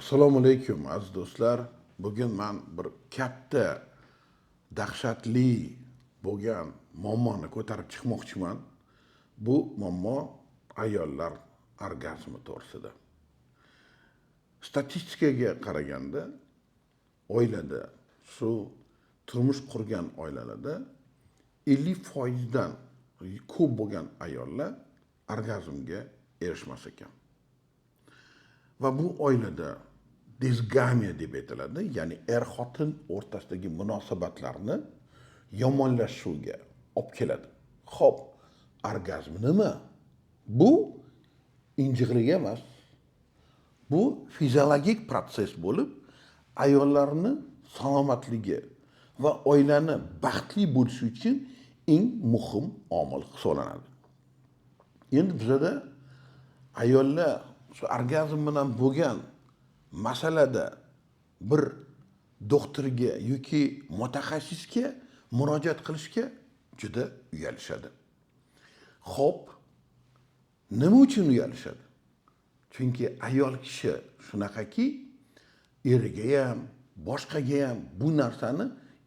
Assalomu alaykum aziz do'stlar. Bugun men bir katta dahshatli bo'lgan muammoni ko'tarib chiqmoqchiman. Bu muammo ayollar orgazmi to'g'risida. Statistikaga qaraganda oilada, shu turmush qurgan oilalarda 50% dan ko'p bo'lgan ayollar orgazmga erishmas ekan. Va bu oilada disgamiya deb aytiladi, ya'ni er-xotin o'rtasidagi munosabatlarni yomonlashuviga olib keladi. Xo'p, orgazm nima? Bu injiqlik emas. Bu fiziologik proses bo'lib, ayollarning salomatligi va oilani baxtli bo'lishi uchun eng muhim omil hisoblanadi. Endi bizda ayollar shu orgazm bilan bo'lgan masalada bir doktorga yoki mutaxassisga murojaat qilishga juda uyalishadi. Xo'p, nima uchun uyalishadi? Chunki ayol kishi shunaqaki, eriga ham, boshqaga ham bu narsani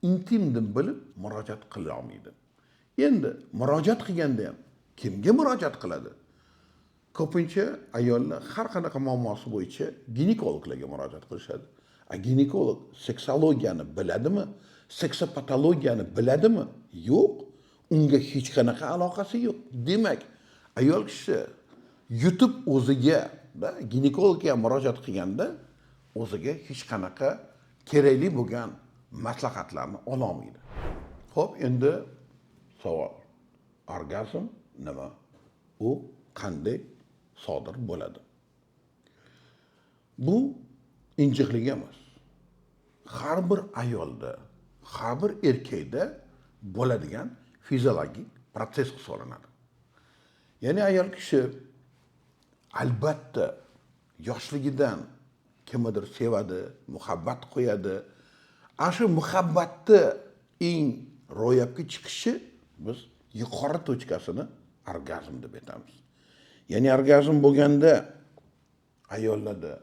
intim deb bilib murojaat qila olmaydi. Endi murojaat qilganda ham kimga murojaat qiladi? Ko'pincha ayollar har qanaqa muammosi bo'yicha ginekologlarga murojaat qilishadi. Ginekolog seksologiyani biladimi? Seksopatologiyani biladimi? Yo'q. Unga hech qanaqa aloqasi yo'q. Demak, ayol kishi yutib o'ziga ginekologga murojaat qilganda o'ziga hech qanaqa kerakli bo'lgan maslahatlarni ola olmaydi. Xo'p, endi savol. Orgazm nima? U qanday sodir bo'ladi? Bu injiqlik emas. Har bir ayolda, har bir erkakda bo'ladigan fiziologik proses hisoblanadi. Ya'ni ayol kishi albatta yoshligidan kimnidir sevadi, muhabbat qo'yadi. Shu muhabbatni eng ro'yobga chiqishi biz yuqori tochkasini orgazm deb aytamiz. Ya'ni orgazm bo'lganda ayollarda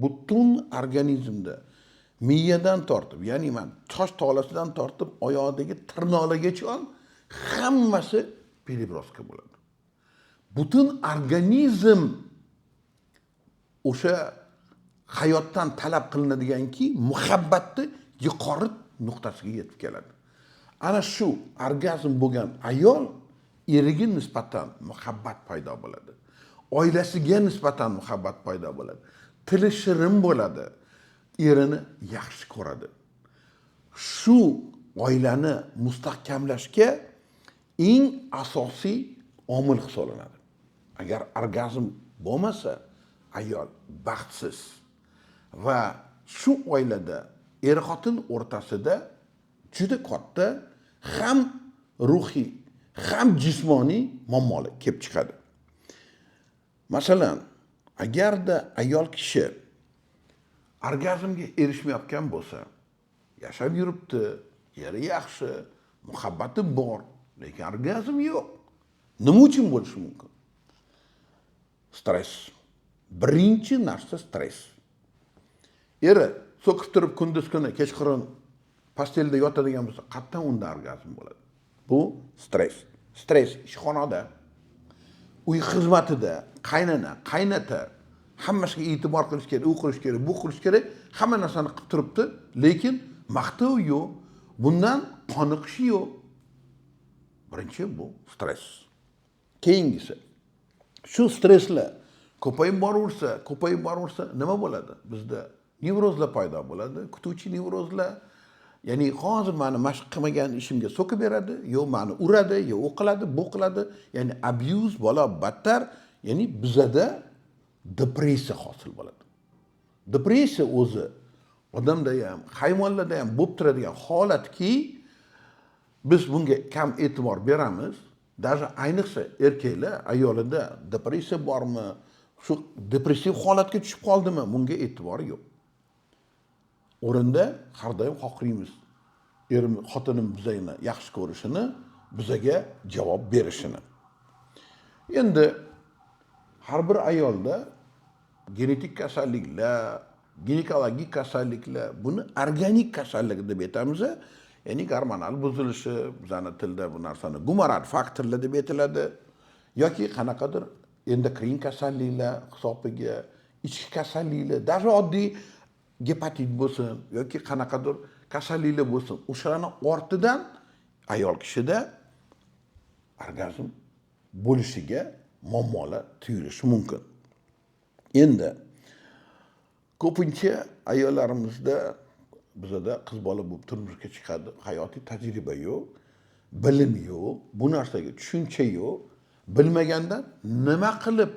butun organizmda miyadan tortib, ya'ni tosh tolasidan tortib oyoqdagi tirnoqlargacha hammasi переброска bo'ladi. Butun organizm o'sha hayotdan talab qilinadiganki, muhabbatni yuqori nuqtasiga yetib keladi. Ana shu orgazm bo'lgan ayol eriga nisbatan muhabbat paydo bo'ladi. Oilasiga nisbatan muhabbat paydo bo'ladi. Tili shirin bo'ladi. Erini yaxshi ko'radi. Shu oilani mustahkamlashga eng asosiy omil hisoblanadi. Agar orgazm bo'lmasa, ayol baxtsiz va shu oilada er-xotin o'rtasida juda katta ham ruhiy ham jismoniy muammolar kelib chiqadi. Masalan, agarda ayol kishi orgazmga erishmayotgan bo'lsa, yashab yuribdi, eri yaxshi, muhabbati bor, lekin orgazm yo'q. Nima uchun bo'lishi mumkin? Stress. Birinchi narsa stress. Eri so'kib turib kunduz kuni kechqurun postelda yotadigan bo'lsa, qatdan unda orgazm bo'ladi. Bu stress. Stress ishxonada, uy xizmatida, qaynana, qaynota hammasiga e'tibor qilish kerak, u qilish kerak, bu qilish kerak, hamma narsani qilib turibdi, lekin maqtov yo'q, bundan qoniqish yo'q. Birinchi bu stress. Keyingisi, shu stresslar ko'payib boraversa nima bo'ladi? Bizda nevrozlar paydo bo'ladi, kutuvchi nevrozlar. Ya'ni hozir meni mashq qilmagan ishimga so'kib beradi, yo meni uradi, yo u qiladi, bu qiladi. Ya'ni abuse bola battar, ya'ni bizada depressiya hosil bo'ladi. Depressiya o'zi odamda ham, hayvonlarda ham bo'lib turadigan holatki, biz bunga kam e'tibor beramiz. Даже ayniqsa erkaklar ayolida depressiya bormi, shu depressiv holatga tushib qoldimi, bunga e'tibor yo'q. O'rinda har doim xohlaymiz erim, xotinim bizani yaxshi ko'rishini, bizaga javob berishini. Endi har bir ayolda genetik kasalliklar, ginekologik kasalliklar, buni organik kasallik deb aytamiz. Ya'ni gormonal buzilishi, bizning tilda bu narsani gumorat faktorlar deb aytiladi. Yoki qanaqadir endokrin kasalliklar hisobiga, ichki kasalliklar, даже oddiy gepatit bo'lsin yoki qanaqadir kasalliklar bo'lsin, o'shalarning ortidan ayol kishida orgazm bo'lishiga muammolar tuyulishi mumkin. Endi ko'pincha ayollarimizda bizda qiz bola bo'lib turmushga chiqadi, hayotiy tajriba yo'q, bilim yo'q, bu narsaga tushuncha yo'q, bilmagandan nima qilib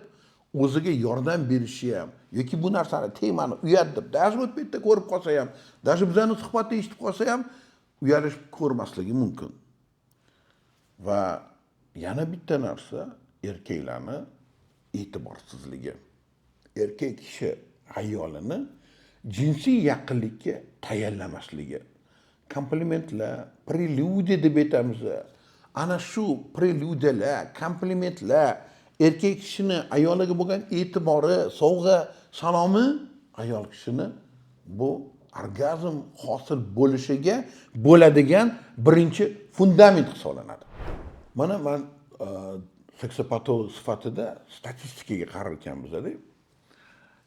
o'ziga yordam berishi ham yoki bu narsani temani uyat deb даже o'tib yerda ko'rib qolsa ham, даже bizning suhbatni eshitib qolsa ham uyalishib ko'rmasligi mumkin. Va yana bitta narsa erkaklarni e'tiborsizligi. Erkak kishi ayolini jinsiy yaqinlikka tayyorlamasligi. Komplimentlar, preludiya deb aytamiz. Ana shu preludiyalar, komplimentlar, erkak kishini ayoliga bo'lgan e'tibori, sovg'a, salomi ayol kishini bu orgazm hosil bo'lishiga bo'ladigan birinchi fundament hisoblanadi. Mana men seksopatolog sifatida statistikaga qarar ekanmiz-da.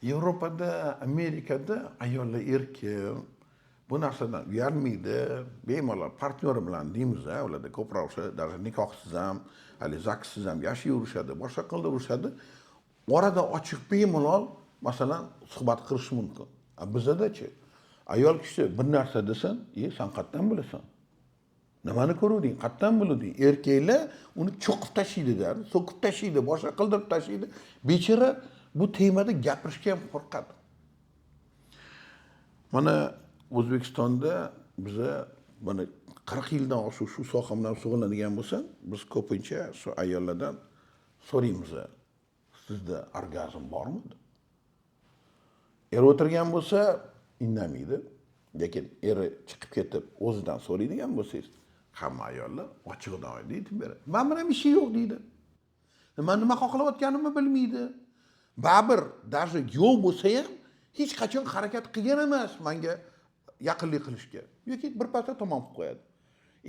Yevropada, Amerikada ayollar erkak bu narsadan uyalmaydi, bemalol partneri bilan deymiz, ularda ko'proq o'sha даже nikohsiz ham, hali zaksiz ham yashayverishadi, boshqa qildirishadi. Orada ochiq bemalol masalan suhbat qilish mumkin. Bizda-chi ayol kishi bir narsa desin, "Sen qayerdan bilasan? Nimani ko'rding? Qayerdan bilding?" Erkaklar uni cho'qib tashlaydi-da, so'kib tashlaydi, boshqa qildirib tashlaydi. Bechora bu temada gapirishga ham qo'rqadi. Mana O'zbekistonda biza mana 40 yildan oshiq shu soha bilan shug'ullanadigan bo'lsa, biz ko'pincha shu ayollardan so'raymiz. Sizda orgazm bormi? Er o'tirgan bo'lsa, indamaydi. Lekin eri chiqib ketib o'zidan so'raydigan bo'lsangiz, hamma ayollar ochiqdan aytib beradi. Men bilan ishi yo'q deydi. Men nima xohlayotganimni bilmaydi. Baribir даже yo'q bo'lsa ham hech qachon harakat qilgan emas menga yaqinlik qilishga. Yoki bir pasda tomon qilib qo'yadi.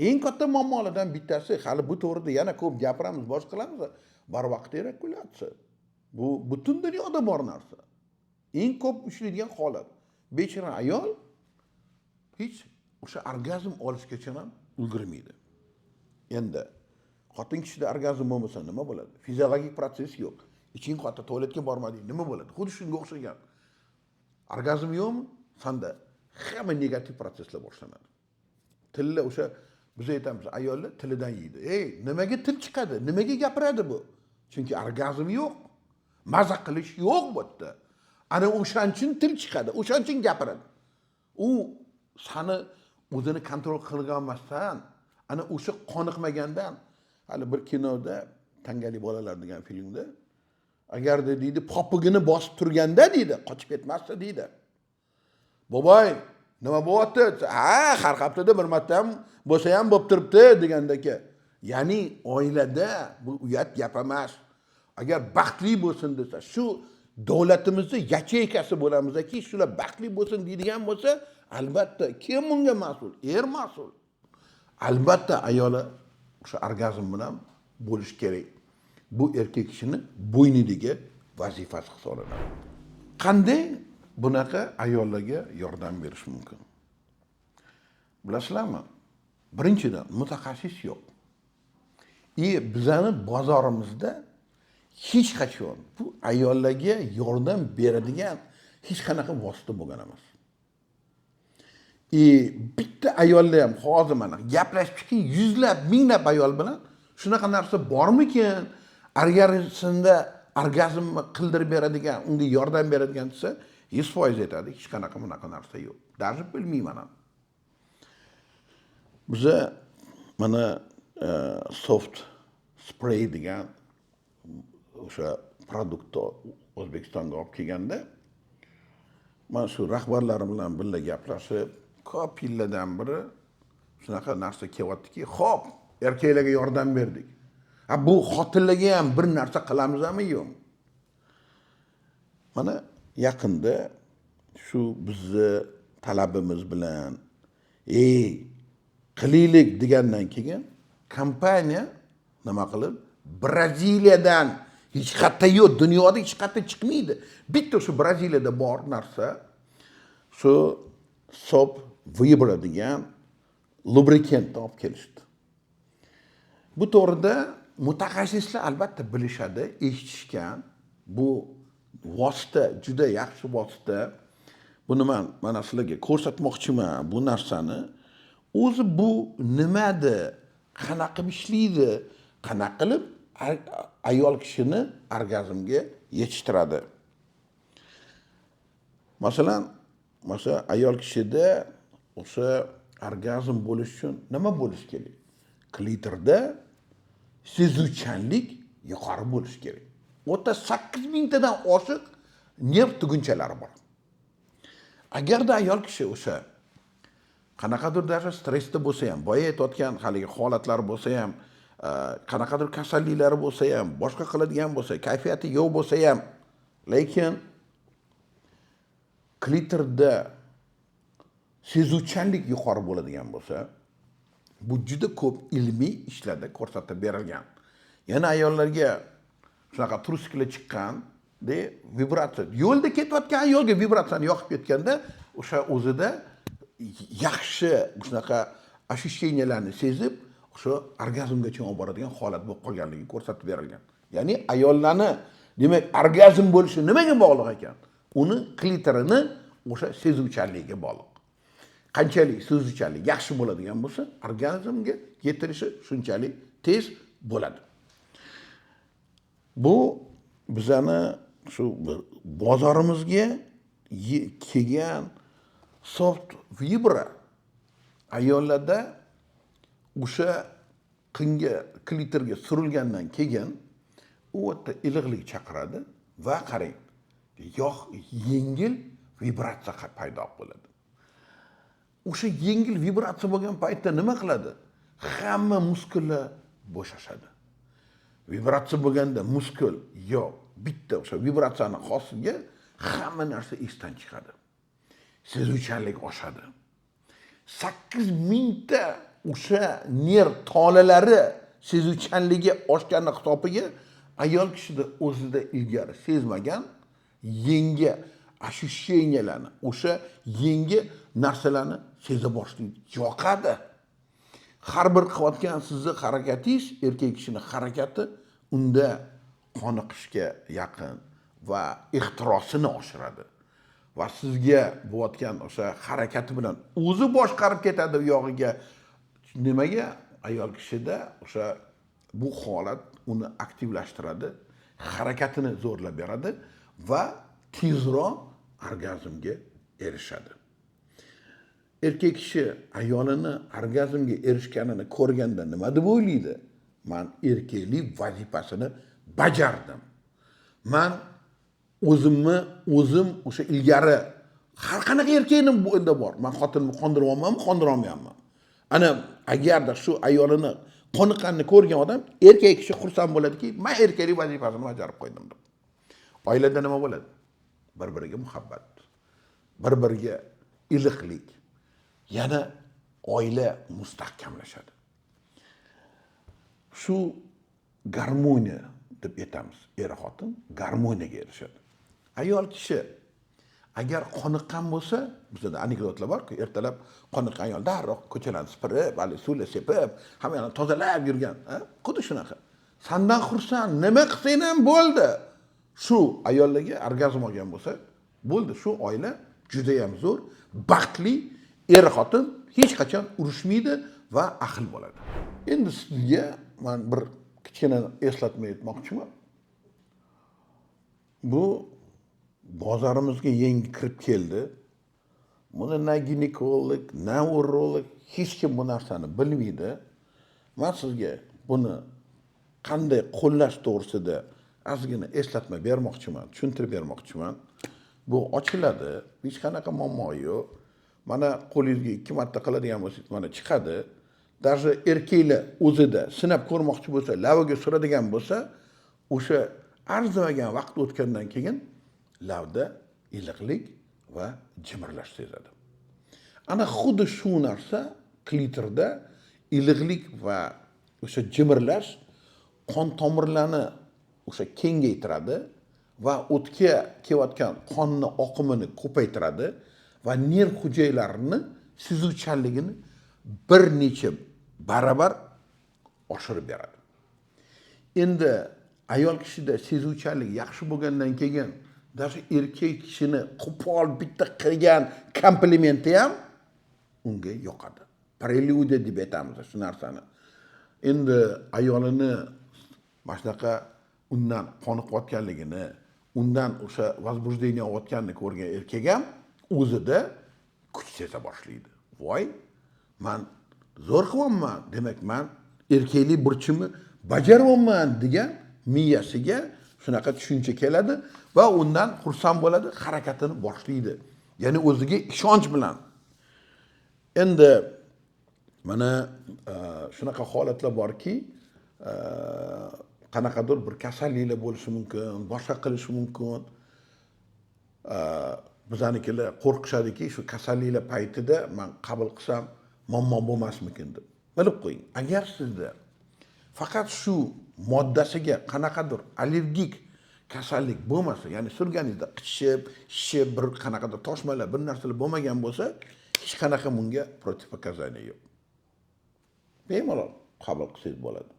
Eng katta muammolardan bittasi, hali bu to'g'rida yana ko'p gapiramiz, bosh qilamiz, barvaqt eyakulyatsiya. Bu butun dunyoda bor narsa. Eng ko'p uchraydigan holat. Bechora ayol hech o'sha orgazm olishgacha ham ulgurmaydi. Endi xotin kishida orgazm bo'lmasa nima bo'ladi? Fiziologik proses yo'q. Iching qotib tualetga bormading, nima bo'ladi? Xuddi shunga o'xshagan. Orgazm yo'qmi? Sanda hamma negativ proseslar boshlanadi. Tilla o'sha biz aytamiz, ayollar tilidan yeydi. Nimaga til chiqadi? Nimaga gapiradi bu? Chunki orgazm yo'q. Maza qilish yo'q bu yerda. Ana o'shanchin til chiqadi, o'shanchin gapiradi. U seni o'zini kontrol qilganmasdan, ana o'sha qoniqmagandan, hali bir kinoda Tangali bolalar degan filmda agarda deydi popugini bosib turganda deydi, qochib ketmasdi deydi. Boboy, nima bo'lyapti? Har haftada bir marta ham bo'lsa ham bo'lib turibdi degandaki. Ya'ni oilada bu uyat gap emas. Agar baxtli bo'lsin desa, shu davlatimizda yacheykasi bo'lamizki, shular baxtli bo'lsin deydigan bo'lsa, albatta kim bunga mas'ul? Er mas'ul. Albatta ayoli o'sha orgazm bilan bo'lish kerak. Bu erkak kishining bo'ynidagi vazifasi hisoblanadi. Qanday bunaqa ayollarga yordam berish mumkin? Bilasizlarmi? Birinchidan mutaxassis yo'q. Bizning bozorimizda hech qachon bu ayollarga yordam beradigan hech qanaqa vosita bo'lgan emas. Bitta ayollar ham hozir mana gaplashibki, yuzlab, minglab ayol bilan shunaqa narsa bormikin? Organizmda orgazm qildirib beradigan, unga yordam beradigan desa, 100% aytadi, hech qanaqa bunaqa narsa yo'q. Даже bilmayman ham. Biza mana soft spray degan o'sha produktni O'zbekistonga olib kelganda, men shu rahbarlarim bilan birga gaplashib, ko'p yillardan beri shunaqa narsa kelyaptiki, xo'p, erkaklarga yordam berdik. Bu xotinlarga ham bir narsa qilamizmi yo'qmi? Mana yaqinda shu bizni talabimiz bilan qilaylik degandan keyin kompaniya nima qilib Braziliyadan hech qayerda yo'q, dunyoda hech qayerda chiqmaydi. Bitta shu Braziliyada bor narsa shu Sop Vibra degan lubrikantni olib kelishdi. Bu to'g'rida mutaxassislar albatta bilishadi, eshitishgan. Bu vosita juda yaxshi vosita. Buni mana sizlarga ko'rsatmoqchiman bu narsani. O'zi bu nimadi, qanaqa ishlaydi, qanaqa qilib ayol kishini orgazmga yetishtiradi. Masalan, ayol kishida o'sha orgazm bo'lish uchun nima bo'lish kerak? Klitorda sezuvchanlik yuqori bo'lish kerak. O'ta 8000 tadan oshiq nerv tugunchalari bor. Agarda ayol kishi o'sha qanaqadir darajada stressda bo'lsa ham, boya aytayotgan haligi holatlar bo'lsa ham, qanaqadir kasalliklari bo'lsa ham, boshqa qiladigan bo'lsa, kayfiyati yo'q bo'lsa ham, lekin klitorda sezuvchanlik yuqori bo'ladigan bo'lsa, bu juda ko'p ilmiy ishlarda ko'rsatib berilgan. Yana ayollarga shunaqa trusklar chiqqan, vibratsiya. Yo'lda ketayotgan ayolga vibratsiyani yoqib ketganda, o'sha o'zida yaxshi shunaqa ощущенияларni sezib, o'sha orgazmgacha olib boradigan holat bo'lib qolganligi ko'rsatib berilgan. Ya'ni ayollarni, demak, orgazm bo'lishi nimaga bog'liq ekan? Uni klitorini o'sha sezuvchanligiga bog'liq. Qanchalik sezuvchanlik yaxshi bo'ladigan bo'lsa, orgazmga yetirishi shunchalik tez bo'ladi. Bu bizani shu bozorimizga kelgan soft vibra ayollarda o'sha klitorga surilgandan keyin u yerda iliqlik chaqiradi va qarang, yengil vibratsiya paydo bo'ladi. O'sha yengil vibratsiya bo'lgan paytda nima qiladi? Hamma muskullar bo'shashadi. Vibratsiya bo'lganda muskul yo'q, bitta o'sha vibratsiyani hosiliga hamma narsa esdan chiqadi. Sezuvchanlik oshadi. 8000 ta o'sha nerv tolalari sezuvchanligi oshgani hisobiga ayol kishida o'zida ilgari sezmagan yangi ощущенияларni, o'sha yangi narsalarni seza boshlaydi, yoqadi. Har bir qilayotgan sizni harakatingiz, erkak kishining harakati unda qoniqishga yaqin va ehtirosini oshiradi. Va sizga bo'layotgan o'sha harakati bilan o'zi boshqarib ketadi u yog'iga. Nimaga? Ayol kishida o'sha bu holat uni aktivlashtiradi, harakatini zo'rlab beradi va tezroq orgazmga erishadi. Erkak kishi ayolini orgazmga erishganini ko'rganda nima deb o'ylaydi? Men erkaklik vazifasini bajardim. Men o'zim o'sha ilgari har qanaqa erkakning bo'yida bor. Men xotinimni qondirolmayman. Ana agarda shu ayolini qoniqqanini ko'rgan odam, erkak kishi xursand bo'ladiki, men erkaklik vazifasini bajarib qo'ydim deb. Oilada nima bo'ladi? Bir-biriga muhabbat, bir-biriga iliqlik. Yana oila mustahkamlashadi. Shu garmoniya deb aytamiz. Er-xotin garmoniyaga erishadi. Ayol kishi agar qoniqqan bo'lsa, bizda anekdotlar bor-ku, ertalab qoniqqan ayol darrov ko'chalarni supurib, suvlar sepib, hammani tozalab yurgan, xuddi shunaqa. Sandan xursand, nima qilsang ham bo'ldi. Shu ayollarga orgazm olgan bo'lsa, bo'ldi, shu oila juda ham zo'r, baxtli, er-xotin hech qachon urushmaydi va ahil bo'ladi. Endi sizga men bir kichkina eslatma aytmoqchiman. Bu bozorimizga yangi kirib keldi. Buni na ginekolog, na urolog hech kim bu narsani bilmaydi. Men sizga buni qanday qo'llash to'g'risida ozgina eslatma bermoqchiman, tushuntirib bermoqchiman. Bu ochiladi, hech qanaqa muammo yo'q. Mana qo'lingizga 2 marta qiladigan bo'lsangiz, mana chiqadi. Даже erkaklar o'zida sinab ko'rmoqchi bo'lsa, lavaga suradigan bo'lsa, o'sha arzimagan vaqt o'tgandan keyin lavda iliqlik va jimirlash sezadi. Ana xuddi shu narsa klitorda iliqlik va o'sha jimirlash qon tomirlarni o'sha kengaytiradi va o'tga kelayotgan qonni oqimini ko'paytiradi va nerv hujayralarini sezuvchanligini bir necha baravar oshirib beradi. Endi ayol kishida sezuvchanlik yaxshi bo'lgandan keyin даже erkak kishini qo'pol bitta qilgan komplimenti ham unga yoqadi. Preludiya deb aytamiz shu narsani. Endi ayolini mana shunaqa undan qoniqayotganligini, undan o'sha возбуждение olayotganini ko'rgan erkak ham o'zida kuch seza boshlaydi. Voy, men zo'r qilyapman, demak men erkaklik burchimni bajaryapman degan miyasiga shunaqa tushuncha keladi va undan xursand bo'ladi, harakatini boshlaydi. Ya'ni o'ziga ishonch bilan. Endi mana shunaqa holatlar borki, qanaqadir bir kasalliklar bo'lishi mumkin, boshqa qilishi mumkin. Bizanikilar qo'rqishadiki, shu kasalliklar paytida men qabul qilsam muammo bo'lmasmikin deb. Bilib qo'ying, agar sizda faqat shu moddasiga qanaqadir allergik kasallik bo'lmasa, ya'ni surganingizda qishib, shishib, bir qanaqadir toshmalar, bir narsalar bo'lmagan bo'lsa, hech qanaqa bunga противопоказание yo'q. Bemalol qabul qilsangiz bo'ladi.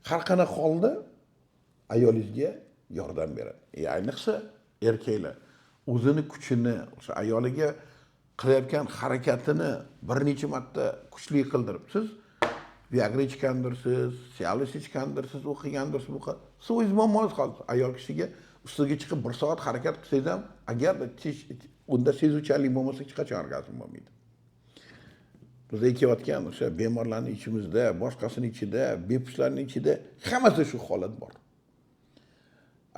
Har qanaqa holda ayolingizga yordam beradi. Ayniqsa erkaklar o'zini kuchini, o'sha ayoliga qilayotgan harakatini bir necha marta kuchli qildirib, siz Viagra ichgandirsiz, Cialis ichgandirsiz, o'qigandirsiz, bu so'zingiz muammongiz qoldi. Ayol kishiga ustiga chiqib 1 soat harakat qilsangiz ham, agar unda sezuvchanlik bo'lmasa, hech qachon orgazm bo'lmaydi. Biz aytayotgan o'sha bemorlarning ichimizda, boshqasining ichida, bepuslarning ichida hammasi shu holat bor.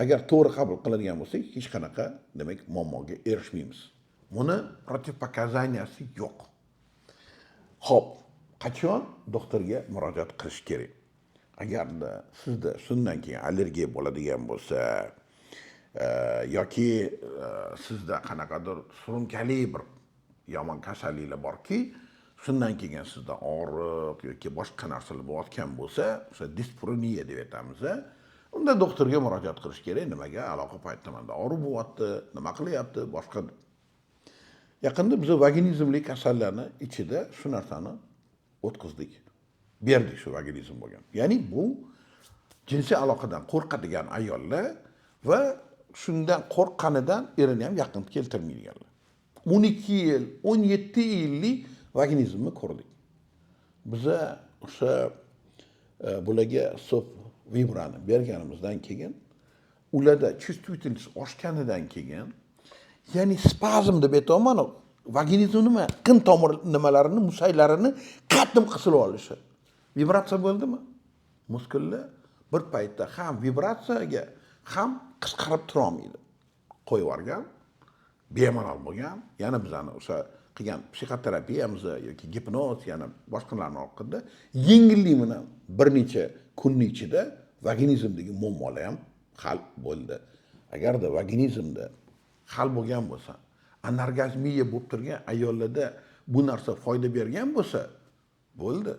Agar to'g'ri qabul qiladigan bo'lsak, hech qanaqa, demak, muammoga erishmaymiz. Buni противопоказанияsi yo'q. Xo'p, qachon doktorga murojaat qilish kerak? Agarda sizda shundan keyin allergiya bo'ladigan bo'lsa, yoki sizda qanaqadir surunkali bir yomon kasalliklar borki, shundan keyin sizda og'riq yoki boshqa narsalar bo'layotgan bo'lsa, o'sha disproniya deb aytamiz, unda doktorga murojaat qilish kerak. Nimaga? Aloqa paytida menda og'riq bo'lyapti, nima qilyapti, boshqa. Yaqinda biz vaginizmli kasallarni ichida shu narsani o'tkazdik. Berdik shu vaginizm bo'lgan. Ya'ni bu jinsiy aloqadan qo'rqadigan ayollar va shundan qo'rqqanidan erini ham yaqin keltirmaydiganlar. 12 yil, 17 yillik vaginizmni ko'rdik. Biza o'sha bularga so'p vibrani berganimizdan keyin, ularda чувствительность oshganidan keyin, ya'ni spazm deb aytaman, vaginizm nima? Qin tomir nimalarini, musaylarini qattiq qisilib olishi. Vibratsiya bo'ldimi? Muskullar bir paytda ham vibratsiyaga ham qisqarib tura olmaydi. Qo'yib yuborgan, bemalol bo'lgan, yana bizani o'sha qilgan psixoterapiyamiz yoki gipnoz, yana boshqalarning orqasida yengillik bilan bir necha kunning ichida vaginizmdagi muammolar ham hal bo'ldi. Agarda vaginizmda hal bo'lgan bo'lsa, anorgazmiya bo'lib turgan ayollarda bu narsa foyda bergan bo'lsa, bo'ldi.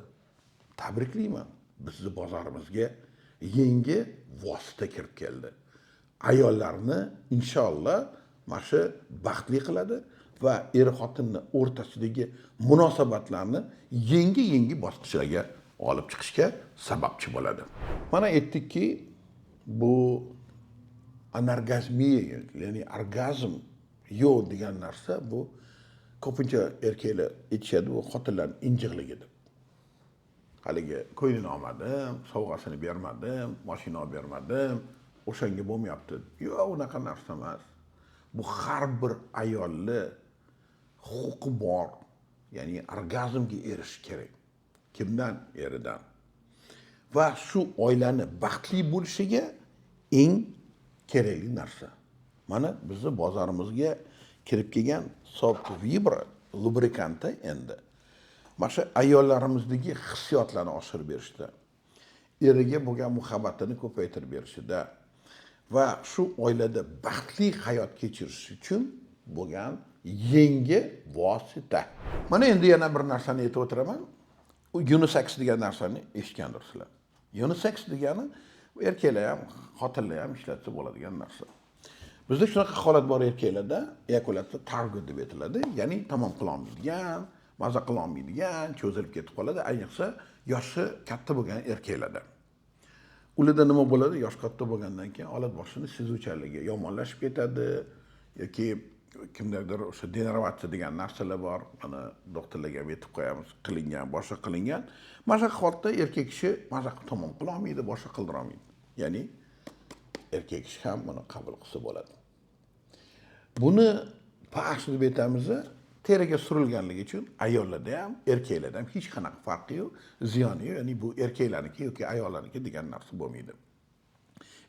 Tabriklayman. Bizni bozorimizga yangi vosita kirib keldi. Ayollarni inshaalloh mana shu baxtli qiladi va er-xotinni o'rtasidagi munosabatlarni yangi bosqichlarga olib chiqishga sababchi bo'ladi. Mana aytdikki, bu anorgazmiya, ya'ni orgazm yo'q degan narsa, bu ko'pincha erkaklar aytishadi, bu xotinlarning injiqligi deb. Haligi ko'ylakni olmadim, sovg'asini bermadim, mashina olib bermadim, o'shanga bo'lmayapti. Yo'q, unaqa narsa emas. Bu har bir ayolni huquqi bor. Ya'ni orgazmga erishish kerak. Kimdan? Eridan. Va shu oilani baxtli bo'lishiga eng kerakli narsa. Mana bizni bozorimizga kirib kelgan soft vibra lubrikanta endi mana shu ayollarimizdagi hissiyotlarni oshirib berishda, eriga bo'lgan muhabbatini ko'paytirib berishda va shu oilada baxtli hayot kechirish uchun bo'lgan yangi vosita. Mana endi yana bir narsani aytib o'tiraman. Unisex degan narsani eshitgandirsizlar. Unisex degani erkaklar ham, xotinlar ham ishlatsa bo'ladigan narsa. Bizda shunaqa holat bor erkaklarda, eyakulyatda targ'ib deb aytiladi. Ya'ni tamom qila olmaydigan, maza qila olmaydigan, cho'zilib ketib qoladi, ayniqsa yoshi katta bo'lgan erkaklarda. Ularda nima bo'ladi? Yosh katta bo'lgandan keyin olat boshini sezuvchanligi yomonlashib ketadi yoki kimlardir o'sha denervatsiya degan narsalar bor. Mana doktorlarga ham aytib qo'yamiz, qilingan, boshqa qilingan. Mana shu holatda erkak kishi maza tamom qila olmaydi, boshqa qildira olmaydi. Ya'ni erkak kishi ham buni qabul qilsa bo'ladi. Buni past deb aytamiz, teriga surilganligi uchun ayollarda ham, erkaklarda ham hech qanaqa farqi yo'q, ziyoni yo'q. Ya'ni bu erkaklarniki yoki ayollarniki degan narsa bo'lmaydi.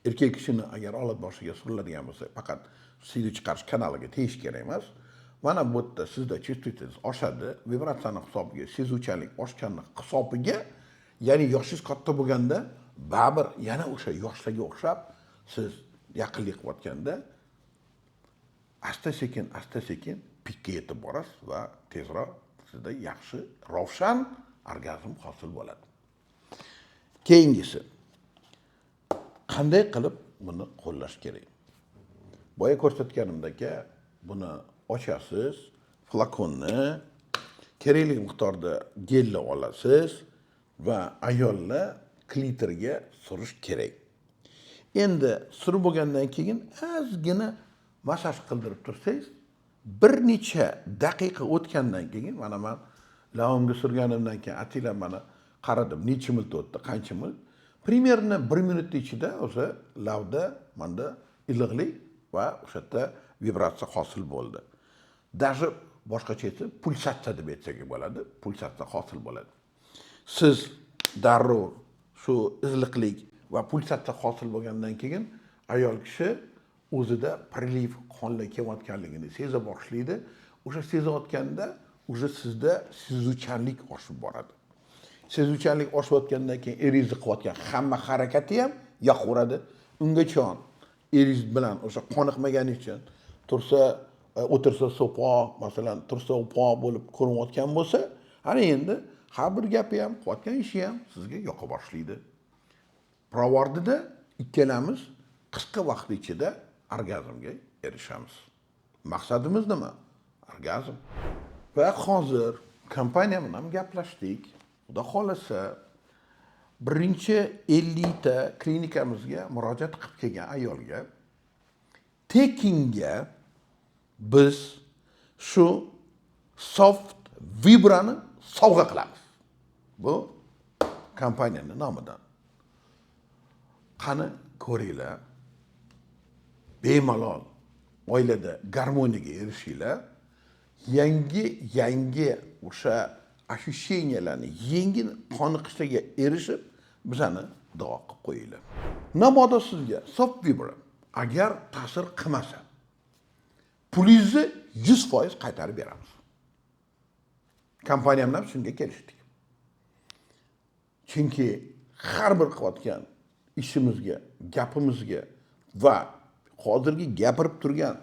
Erkak kishini agar olat boshiga suriladigan bo'lsa, faqat siyni chiqarish kanaliga tegish kerak emas. Mana bu yerda sizda частоtangiz oshadi, vibratsiyani hisobiga, sezuvchanlik oshganini hisobiga, ya'ni yoshingiz katta bo'lganda, baribir yana o'sha yoshlarga o'xshab siz yaqinlik qilayotganda asta-sekin pikka yetib borasiz va tezroq sizda yaxshi, ravshan orgazm hosil bo'ladi. Keyingisi, qanday qilib buni qo'llash kerak? Boya ko'rsatganimdek, buni ochasiz, flakonni kerakli miqdorda gelni olasiz va ayollar klitoriga surish kerak. Endi surib bo'lgandan keyin ozgina masaj qildirib tursangiz, bir necha daqiqa o'tgandan keyin, mana men lavimga surganimdan keyin atiylar mana qaradim, necha minut o'tdi, qancha minut. Примерно 1 minut ichida o'sha lavda menda iliqlik va o'sha yerda vibratsiya hosil bo'ldi. Даже boshqacha aytsa, pulsatsiya deb aytsak bo'ladi, pulsatsiya hosil bo'ladi. Siz darrov shu iliqlik va pulsatsiya hosil bo'lgandan keyin ayol kishi o'zida priliv qonlar kelayotganligini seza boshlaydi. O'sha sezayotganda o'sha sizda sezuvchanlik oshib boradi. Sezuvchanlik oshayotgandan keyin eringizni qilayotgan hamma harakati ham yoqaveradi. Ungacha eringiz bilan o'sha qoniqmagani uchun tursa, o'tirsa so'poq, masalan, tursa o'poq bo'lib ko'rinayotgan bo'lsa, ana endi har bir gapi ham, qilayotgan ishi ham sizga yoqa boshlaydi. Pravardida ikkalamiz qisqa vaqt ichida orgazmga erishamiz. Maqsadimiz nima? Orgazm. Va hozir kompaniya bilan gaplashdik. Xudo xolasa, birinchi 50 ta klinikamizga murojaat qilib kelgan ayolga tekinga biz shu soft vibrani sovg'a qilamiz. Bu kompaniyaning nomidan. Qani ko'ringlar. Bemalol oilada garmoniyaga erishinglar. Yangi o'sha ощущениyalarni yengil qoniqishga erishib bizani duo qilib qo'yinglar. Namoda sizga soft vibra agar ta'sir qilmasa, pulingizni 100% qaytarib beramiz. Kompaniya bilan shunga kelishdik. Chunki har bir qilayotgan ishimizga, gapimizga va hozirgi gapirib turgan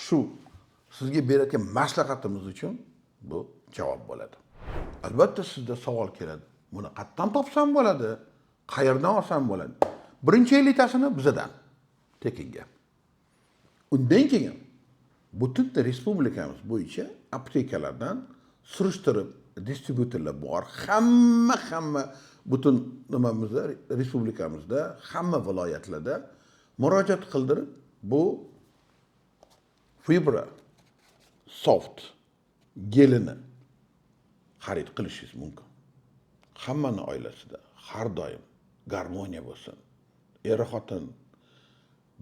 shu sizga berayotgan maslahatimiz uchun bu javob bo'ladi. Albatta sizda savol keladi. Buni qayerdan topsam bo'ladi? Qayerdan olsam bo'ladi? Birinchi 50 tasini bizdan tekinga. Undan keyin butun respublikamiz bo'yicha aptekalardan surishtirib, distributorlar bor. Hamma butun nimamizda, respublikamizda, hamma viloyatlarda murojaat qildirib bu Fibra soft gelini xarid qilishingiz mumkin. Hammani oilasida har doim garmoniya bo'lsin. Er-xotin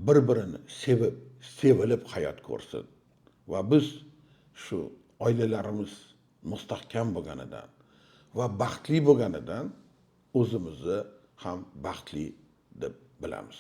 bir-birini sevib, sevilib hayot ko'rsin. Va biz shu oilalarimiz mustahkam bo'lganidan va baxtli bo'lganidan o'zimizni ham baxtli deb bilamiz.